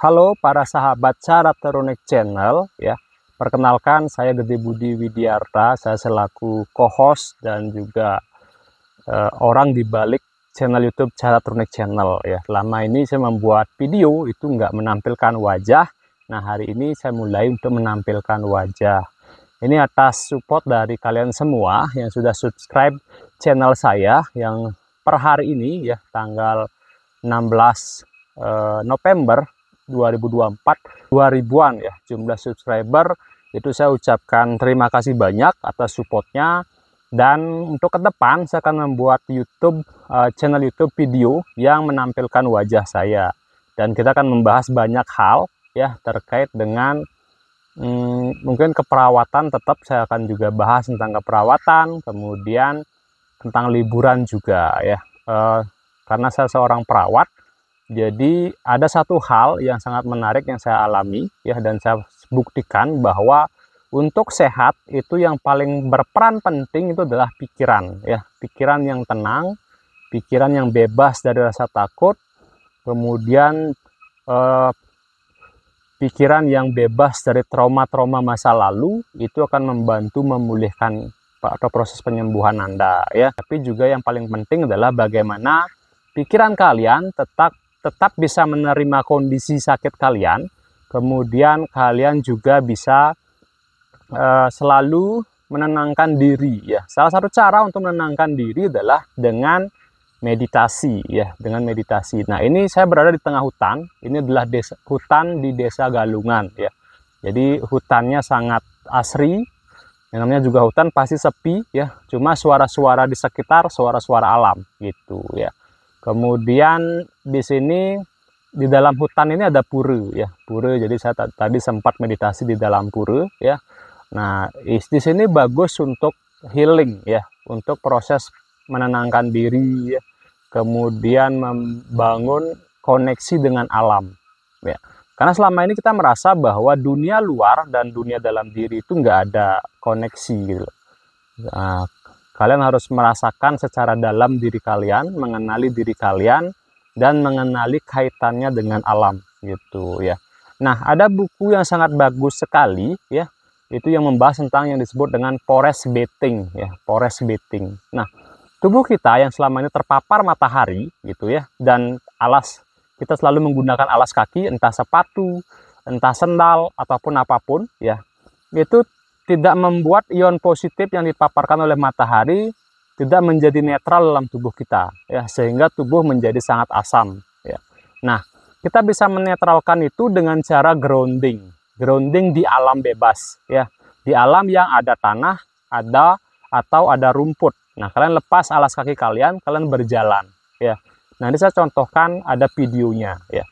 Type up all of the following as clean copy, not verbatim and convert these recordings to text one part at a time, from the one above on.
Halo para sahabat Caraterunik Channel ya. Perkenalkan, saya Gede Budi Widiarta. Saya selaku co-host dan juga orang di balik channel YouTube Caraterunik Channel ya. Selama ini saya membuat video itu nggak menampilkan wajah. Nah, hari ini saya mulai untuk menampilkan wajah. Ini atas support dari kalian semua yang sudah subscribe channel saya yang per hari ini ya, tanggal 16 November 2024, 2000-an ya jumlah subscriber. Itu saya ucapkan terima kasih banyak atas supportnya. Dan untuk ke depan saya akan membuat channel YouTube video yang menampilkan wajah saya, dan kita akan membahas banyak hal ya terkait dengan mungkin keperawatan. Tetap saya akan juga bahas tentang keperawatan, kemudian tentang liburan juga ya, karena saya seorang perawat. Jadi ada satu hal yang sangat menarik yang saya alami ya, dan saya buktikan bahwa untuk sehat itu yang paling berperan penting itu adalah pikiran ya. Pikiran yang tenang, pikiran yang bebas dari rasa takut, kemudian pikiran yang bebas dari trauma-trauma masa lalu, itu akan membantu memulihkan atau proses penyembuhan Anda ya. Tapi juga yang paling penting adalah bagaimana pikiran kalian tetap bisa menerima kondisi sakit kalian, kemudian kalian juga bisa selalu menenangkan diri ya. Salah satu cara untuk menenangkan diri adalah dengan meditasi ya, dengan meditasi. Nah, ini saya berada di tengah hutan. Ini adalah hutan di Desa Galungan ya. Jadi hutannya sangat asri. Yang namanya juga hutan pasti sepi ya. Cuma suara-suara di sekitar, suara-suara alam gitu ya. Kemudian di sini di dalam hutan ini ada pura ya, pura. Jadi saya tadi sempat meditasi di dalam pura ya. Nah, di sini bagus untuk healing ya, untuk proses menenangkan diri ya. Kemudian membangun koneksi dengan alam ya. Karena selama ini kita merasa bahwa dunia luar dan dunia dalam diri itu nggak ada koneksi gitu. Nah, kalian harus merasakan secara dalam diri kalian, mengenali diri kalian, dan mengenali kaitannya dengan alam gitu ya. Nah, ada buku yang sangat bagus sekali ya, itu yang membahas tentang yang disebut dengan forest bathing ya, forest bathing. Nah, tubuh kita yang selama ini terpapar matahari gitu ya, dan kita selalu menggunakan alas kaki, entah sepatu, entah sendal ataupun apapun ya, itu tidak membuat ion positif yang dipaparkan oleh matahari tidak menjadi netral dalam tubuh kita ya, sehingga tubuh menjadi sangat asam ya. Nah, kita bisa menetralkan itu dengan cara grounding di alam bebas ya, di alam yang ada tanah, atau ada rumput. Nah, kalian lepas alas kaki kalian berjalan ya. Nanti saya contohkan, ada videonya ya.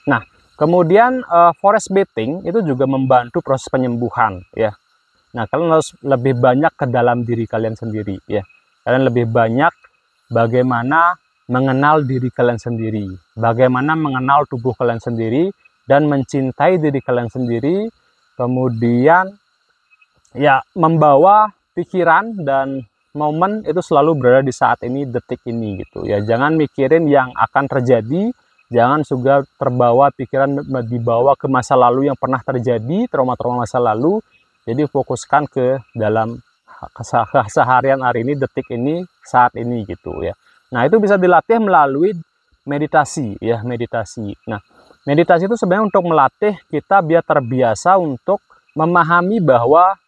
Nah, kemudian forest bathing itu juga membantu proses penyembuhan ya. Nah, kalian harus lebih banyak ke dalam diri kalian sendiri ya. Kalian lebih banyak bagaimana mengenal diri kalian sendiri, bagaimana mengenal tubuh kalian sendiri dan mencintai diri kalian sendiri. Kemudian ya, membawa pikiran dan momen itu selalu berada di saat ini, detik ini gitu ya. Jangan mikirin yang akan terjadi. Jangan juga terbawa pikiran, dibawa ke masa lalu yang pernah terjadi, trauma-trauma masa lalu. Jadi fokuskan ke dalam keseharian hari ini, detik ini, saat ini gitu ya. Nah, itu bisa dilatih melalui meditasi ya, meditasi. Nah, meditasi itu sebenarnya untuk melatih kita biar terbiasa untuk memahami bahwa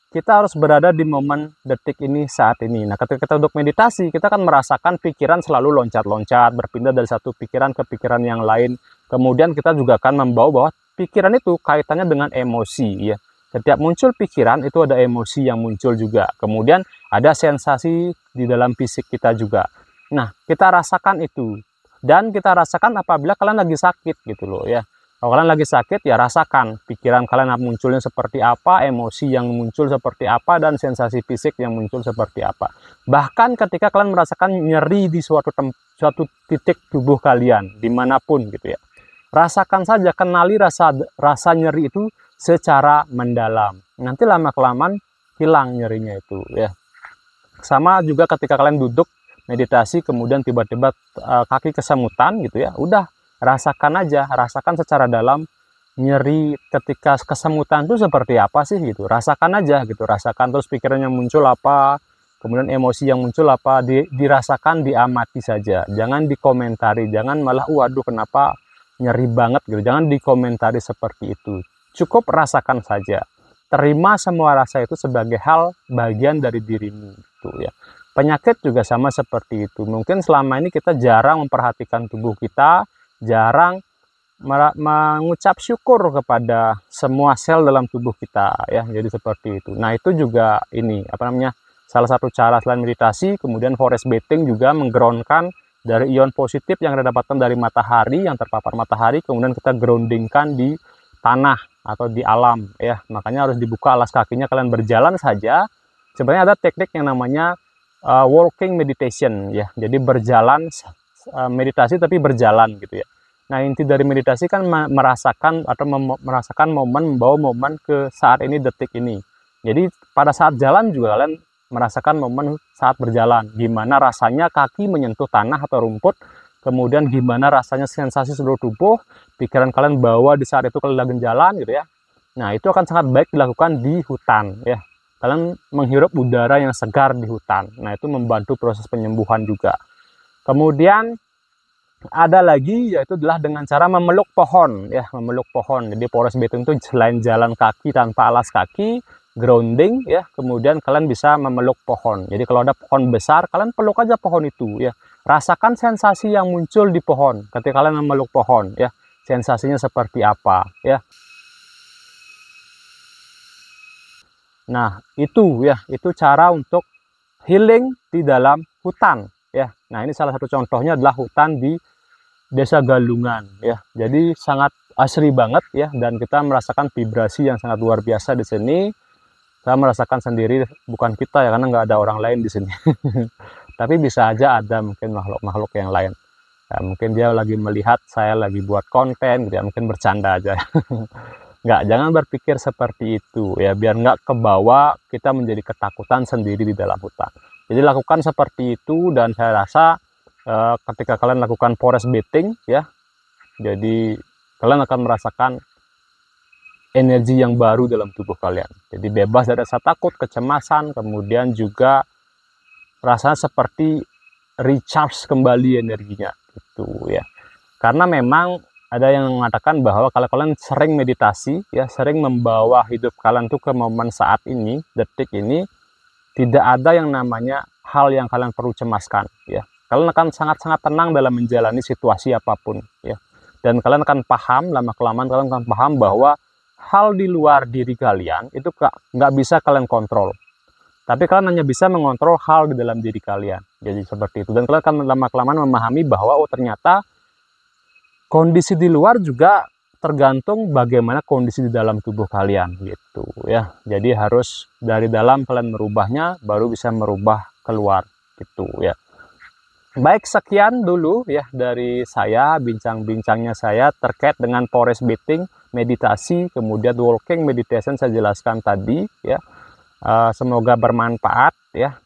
kita harus berada di momen detik ini, saat ini. Nah, ketika kita duduk meditasi, kita akan merasakan pikiran selalu loncat-loncat, berpindah dari satu pikiran ke pikiran yang lain. Kemudian kita juga akan membawa bahwa pikiran itu kaitannya dengan emosi ya. Setiap muncul pikiran itu ada emosi yang muncul juga. Kemudian ada sensasi di dalam fisik kita juga. Nah, kita rasakan itu. Dan kita rasakan apabila kalian lagi sakit gitu loh ya. Kalau kalian lagi sakit ya, rasakan pikiran kalian munculnya seperti apa, emosi yang muncul seperti apa, dan sensasi fisik yang muncul seperti apa. Bahkan ketika kalian merasakan nyeri di suatu titik tubuh kalian, dimanapun gitu ya, rasakan saja, kenali rasa nyeri itu secara mendalam. Nanti lama-kelamaan hilang nyerinya itu ya. Sama juga ketika kalian duduk meditasi kemudian tiba-tiba kaki kesemutan gitu ya, udah rasakan aja, rasakan secara dalam nyeri ketika kesemutan itu seperti apa sih gitu, rasakan aja gitu, rasakan, terus pikiran yang muncul apa, kemudian emosi yang muncul apa, dirasakan, diamati saja, jangan dikomentari, jangan malah waduh kenapa nyeri banget gitu, jangan dikomentari seperti itu, cukup rasakan saja, terima semua rasa itu sebagai hal bagian dari dirimu gitu ya. Penyakit juga sama seperti itu, mungkin selama ini kita jarang memperhatikan tubuh kita, jarang mengucap syukur kepada semua sel dalam tubuh kita ya, jadi seperti itu. Nah itu juga ini apa namanya, salah satu cara selain meditasi. Kemudian forest bathing juga menggroundkan dari ion positif yang kita dapatkan dari matahari, yang terpapar matahari, kemudian kita groundingkan di tanah atau di alam ya, makanya harus dibuka alas kakinya, kalian berjalan saja. Sebenarnya ada teknik yang namanya walking meditation ya, jadi berjalan, meditasi tapi berjalan gitu ya. Nah inti dari meditasi kan merasakan atau merasakan momen, membawa momen ke saat ini, detik ini. Jadi pada saat jalan juga kalian merasakan momen saat berjalan, gimana rasanya kaki menyentuh tanah atau rumput, kemudian gimana rasanya sensasi seluruh tubuh, pikiran kalian bawa di saat itu kalian lagi jalan gitu ya. Nah itu akan sangat baik dilakukan di hutan ya, kalian menghirup udara yang segar di hutan. Nah itu membantu proses penyembuhan juga. Kemudian ada lagi, yaitu adalah dengan cara memeluk pohon ya, memeluk pohon. Jadi forest bathing itu selain jalan kaki tanpa alas kaki, grounding ya, kemudian kalian bisa memeluk pohon. Jadi kalau ada pohon besar, kalian peluk aja pohon itu ya, rasakan sensasi yang muncul di pohon ketika kalian memeluk pohon ya, sensasinya seperti apa ya. Nah itu ya, itu cara untuk healing di dalam hutan ya. Nah ini salah satu contohnya adalah hutan di Desa Galungan ya. Jadi sangat asri banget ya, dan kita merasakan vibrasi yang sangat luar biasa di sini. Saya merasakan sendiri, bukan kita ya, karena nggak ada orang lain di sini. Tapi bisa aja ada mungkin makhluk-makhluk yang lain. Ya, mungkin dia lagi melihat saya lagi buat konten gitu ya, mungkin bercanda aja. Nggak, jangan berpikir seperti itu ya, biar nggak kebawa kita menjadi ketakutan sendiri di dalam hutan. Jadi lakukan seperti itu, dan saya rasa ketika kalian lakukan forest bathing ya, jadi kalian akan merasakan energi yang baru dalam tubuh kalian. Jadi bebas dari rasa takut, kecemasan, kemudian juga rasanya seperti recharge kembali energinya gitu ya. Karena memang ada yang mengatakan bahwa kalau kalian sering meditasi ya, sering membawa hidup kalian tuh ke momen saat ini, detik ini, tidak ada yang namanya hal yang kalian perlu cemaskan ya. Kalian akan sangat-sangat tenang dalam menjalani situasi apapun ya, dan kalian akan paham, lama-kelamaan kalian akan paham bahwa hal di luar diri kalian itu nggak bisa kalian kontrol, tapi kalian hanya bisa mengontrol hal di dalam diri kalian. Jadi seperti itu, dan kalian akan lama-kelamaan memahami bahwa oh ternyata kondisi di luar juga tergantung bagaimana kondisi di dalam tubuh kalian gitu ya. Jadi harus dari dalam kalian merubahnya, baru bisa merubah keluar gitu ya. Baik, sekian dulu ya dari saya, bincang-bincangnya saya terkait dengan forest bathing, meditasi, kemudian walking meditation saya jelaskan tadi ya. Semoga bermanfaat ya.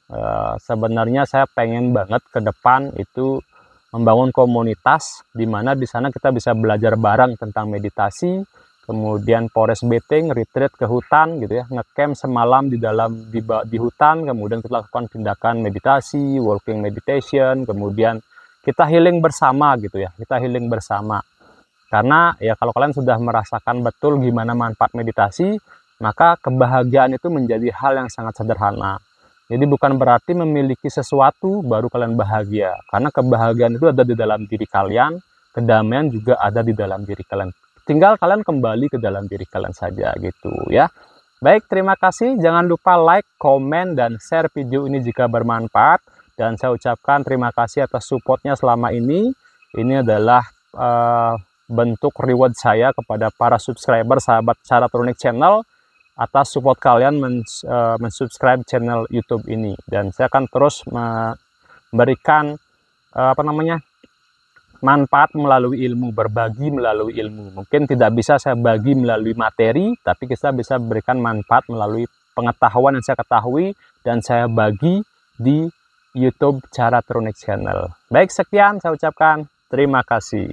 Sebenarnya saya pengen banget ke depan itu membangun komunitas di mana di sana kita bisa belajar bareng tentang meditasi, kemudian forest bathing, retreat ke hutan gitu ya, ngecamp semalam di hutan, kemudian kita lakukan tindakan meditasi, walking meditation, kemudian kita healing bersama gitu ya, kita healing bersama. Karena ya kalau kalian sudah merasakan betul gimana manfaat meditasi, maka kebahagiaan itu menjadi hal yang sangat sederhana. Jadi bukan berarti memiliki sesuatu baru kalian bahagia, karena kebahagiaan itu ada di dalam diri kalian, kedamaian juga ada di dalam diri kalian. Tinggal kalian kembali ke dalam diri kalian saja gitu ya. Baik, terima kasih. Jangan lupa like, komen, dan share video ini jika bermanfaat. Dan saya ucapkan terima kasih atas supportnya selama ini. Ini adalah bentuk reward saya kepada para subscriber sahabat Caratronic Channel atas support kalian mensubscribe channel YouTube ini, dan saya akan terus memberikan manfaat melalui ilmu, berbagi melalui ilmu. Mungkin tidak bisa saya bagi melalui materi, tapi kita bisa berikan manfaat melalui pengetahuan yang saya ketahui dan saya bagi di YouTube Cara Trunik Channel. Baik, sekian saya ucapkan terima kasih.